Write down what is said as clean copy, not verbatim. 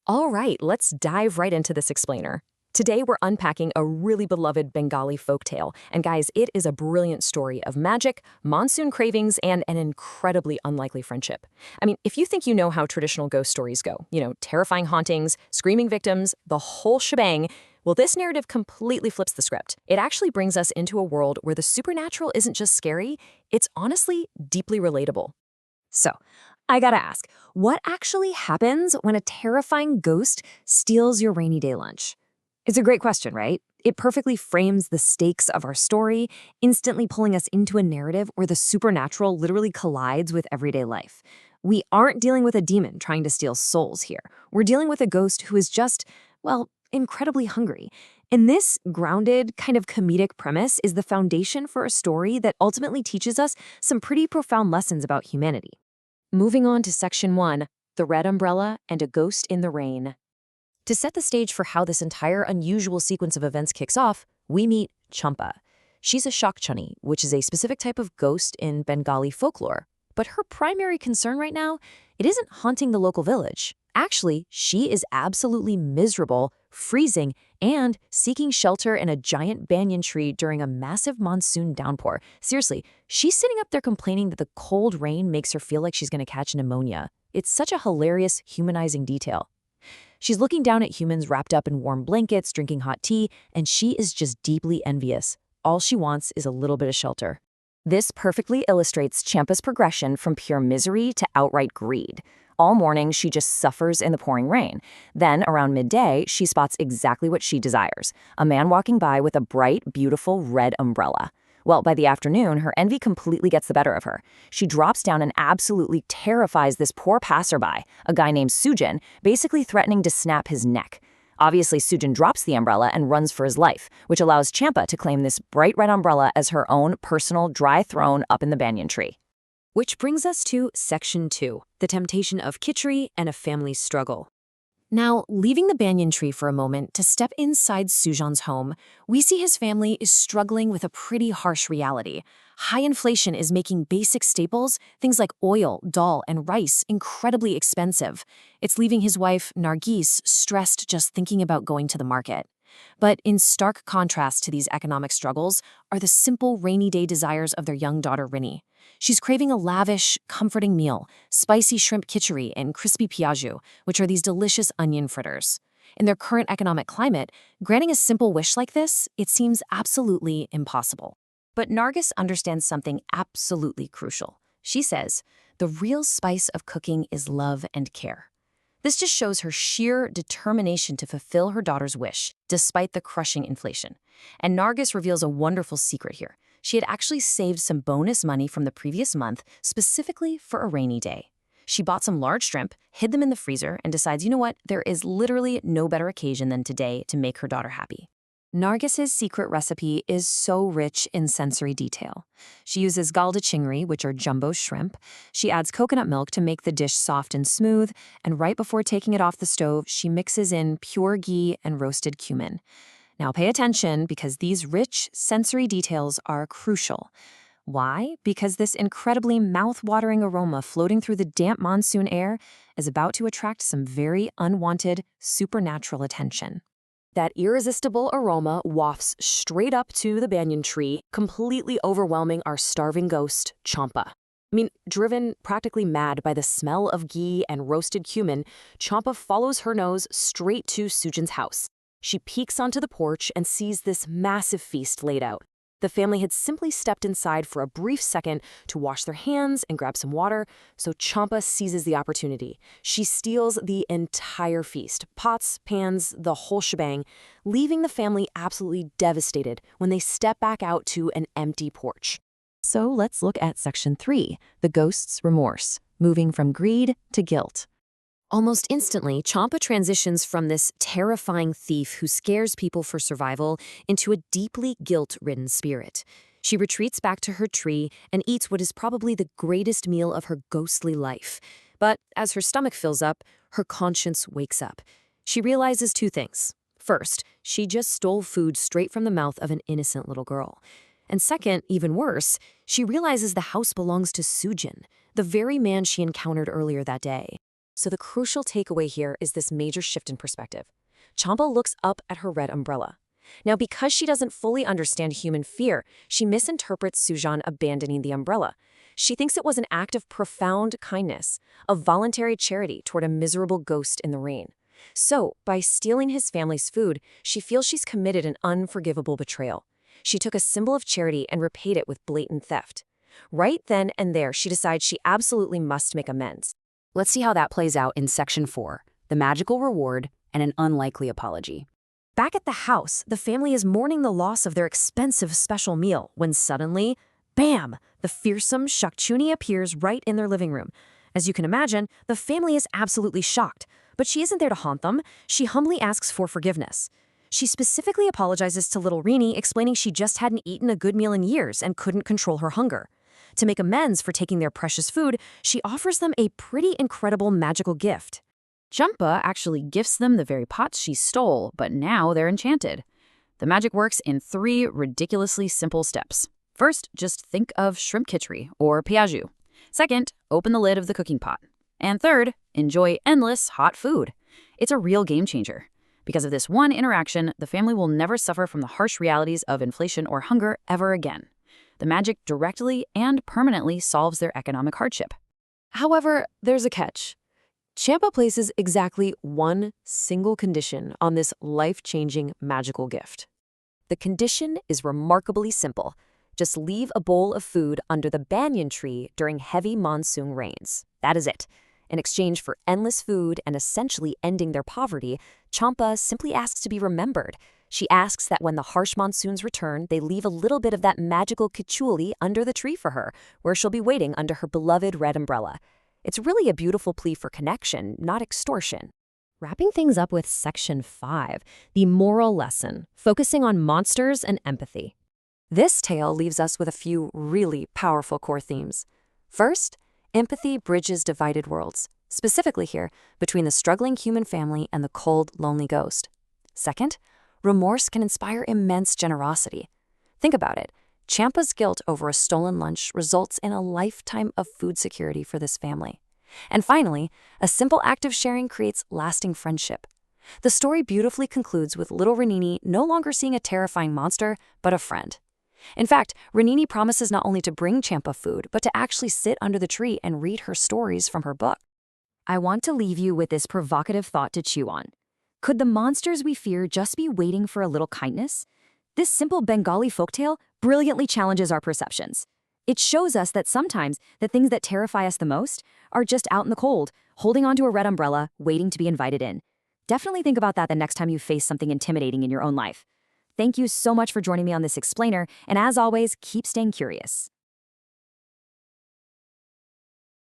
All right, let's dive right into this explainer. Today, we're unpacking a really beloved Bengali folktale. And guys, it is a brilliant story of magic, monsoon cravings, and an incredibly unlikely friendship. I mean, if you think you know how traditional ghost stories go, terrifying hauntings, screaming victims, the whole shebang, well, this narrative completely flips the script. It actually brings us into a world where the supernatural isn't just scary, it's honestly deeply relatable. So, I gotta ask, what actually happens when a terrifying ghost steals your rainy day lunch? It's a great question, right? It perfectly frames the stakes of our story, instantly pulling us into a narrative where the supernatural literally collides with everyday life. We aren't dealing with a demon trying to steal souls here. We're dealing with a ghost who is just, well, incredibly hungry. And this grounded, kind of comedic premise is the foundation for a story that ultimately teaches us some pretty profound lessons about humanity. Moving on to Section 1, The Red Umbrella and a Ghost in the Rain. To set the stage for how this entire unusual sequence of events kicks off, we meet Champa. She's a Shakchunni, which is a specific type of ghost in Bengali folklore. But her primary concern right now, it isn't haunting the local village. Actually, she is absolutely miserable, freezing, and seeking shelter in a giant banyan tree during a massive monsoon downpour. Seriously, she's sitting up there complaining that the cold rain makes her feel like she's going to catch pneumonia. It's such a hilarious, humanizing detail. She's looking down at humans wrapped up in warm blankets, drinking hot tea, and she is just deeply envious. All she wants is a little bit of shelter. This perfectly illustrates Champa's progression from pure misery to outright greed. All morning, she just suffers in the pouring rain. Then, around midday, she spots exactly what she desires, a man walking by with a bright, beautiful red umbrella. Well, by the afternoon, her envy completely gets the better of her. She drops down and absolutely terrifies this poor passerby, a guy named Sujin, basically threatening to snap his neck. Obviously, Sujin drops the umbrella and runs for his life, which allows Champa to claim this bright red umbrella as her own personal dry throne up in the banyan tree. Which brings us to Section 2, The Temptation of Khichuri and a Family's Struggle. Now, leaving the banyan tree for a moment to step inside Sujan's home, we see his family is struggling with a pretty harsh reality. High inflation is making basic staples, things like oil, dal, and rice, incredibly expensive. It's leaving his wife, Nargis, stressed just thinking about going to the market. But in stark contrast to these economic struggles are the simple rainy day desires of their young daughter, Rini. She's craving a lavish, comforting meal, spicy shrimp khichuri and crispy piaju, which are these delicious onion fritters. In their current economic climate, granting a simple wish like this, it seems absolutely impossible. But Nargis understands something absolutely crucial. She says, the real spice of cooking is love and care. This just shows her sheer determination to fulfill her daughter's wish, despite the crushing inflation. And Nargis reveals a wonderful secret here. She had actually saved some bonus money from the previous month, specifically for a rainy day. She bought some large shrimp, hid them in the freezer, and decides, you know what, there is literally no better occasion than today to make her daughter happy. Nargis's secret recipe is so rich in sensory detail. She uses galda chingri, which are jumbo shrimp. She adds coconut milk to make the dish soft and smooth, and right before taking it off the stove, she mixes in pure ghee and roasted cumin. Now pay attention because these rich sensory details are crucial. Why? Because this incredibly mouth-watering aroma floating through the damp monsoon air is about to attract some very unwanted supernatural attention. That irresistible aroma wafts straight up to the banyan tree, completely overwhelming our starving ghost, Champa. Driven practically mad by the smell of ghee and roasted cumin, Champa follows her nose straight to Sujin's house. She peeks onto the porch and sees this massive feast laid out. The family had simply stepped inside for a brief second to wash their hands and grab some water, so Champa seizes the opportunity. She steals the entire feast, pots, pans, the whole shebang, leaving the family absolutely devastated when they step back out to an empty porch. So let's look at Section 3, The Ghost's Remorse, moving from greed to guilt. Almost instantly, Champa transitions from this terrifying thief who scares people for survival into a deeply guilt-ridden spirit. She retreats back to her tree and eats what is probably the greatest meal of her ghostly life. But as her stomach fills up, her conscience wakes up. She realizes two things. First, she just stole food straight from the mouth of an innocent little girl. And second, even worse, she realizes the house belongs to Sujin, the very man she encountered earlier that day. So the crucial takeaway here is this major shift in perspective. Champa looks up at her red umbrella. Now, because she doesn't fully understand human fear, she misinterprets Sujan abandoning the umbrella. She thinks it was an act of profound kindness, of voluntary charity toward a miserable ghost in the rain. So, by stealing his family's food, she feels she's committed an unforgivable betrayal. She took a symbol of charity and repaid it with blatant theft. Right then and there, she decides she absolutely must make amends. Let's see how that plays out in Section 4, the magical reward and an unlikely apology. Back at the house, the family is mourning the loss of their expensive special meal when suddenly, bam, the fearsome Shakchunni appears right in their living room. As you can imagine, the family is absolutely shocked, but she isn't there to haunt them. She humbly asks for forgiveness. She specifically apologizes to little Rini, explaining she just hadn't eaten a good meal in years and couldn't control her hunger. To make amends for taking their precious food, she offers them a pretty incredible magical gift. Champa actually gifts them the very pots she stole, but now they're enchanted. The magic works in 3 ridiculously simple steps. First, just think of shrimp khichuri or piaju. Second, open the lid of the cooking pot. And third, enjoy endless hot food. It's a real game changer. Because of this one interaction, the family will never suffer from the harsh realities of inflation or hunger ever again. The magic directly and permanently solves their economic hardship. However, there's a catch. Champa places exactly one single condition on this life-changing magical gift. The condition is remarkably simple. Just leave a bowl of food under the banyan tree during heavy monsoon rains. That is it. In exchange for endless food and essentially ending their poverty, Champa simply asks to be remembered. She asks that when the harsh monsoons return, they leave a little bit of that magical khichuri under the tree for her, where she'll be waiting under her beloved red umbrella. It's really a beautiful plea for connection, not extortion. Wrapping things up with Section 5, the moral lesson, focusing on monsters and empathy. This tale leaves us with a few really powerful core themes. First, empathy bridges divided worlds, specifically here, between the struggling human family and the cold, lonely ghost. Second, remorse can inspire immense generosity. Think about it. Champa's guilt over a stolen lunch results in a lifetime of food security for this family. And finally, a simple act of sharing creates lasting friendship. The story beautifully concludes with little Renini no longer seeing a terrifying monster, but a friend. In fact, Renini promises not only to bring Champa food, but to actually sit under the tree and read her stories from her book. I want to leave you with this provocative thought to chew on. Could the monsters we fear just be waiting for a little kindness? This simple Bengali folktale brilliantly challenges our perceptions. It shows us that sometimes the things that terrify us the most are just out in the cold, holding onto a red umbrella, waiting to be invited in. Definitely think about that the next time you face something intimidating in your own life. Thank you so much for joining me on this explainer, and as always, keep staying curious.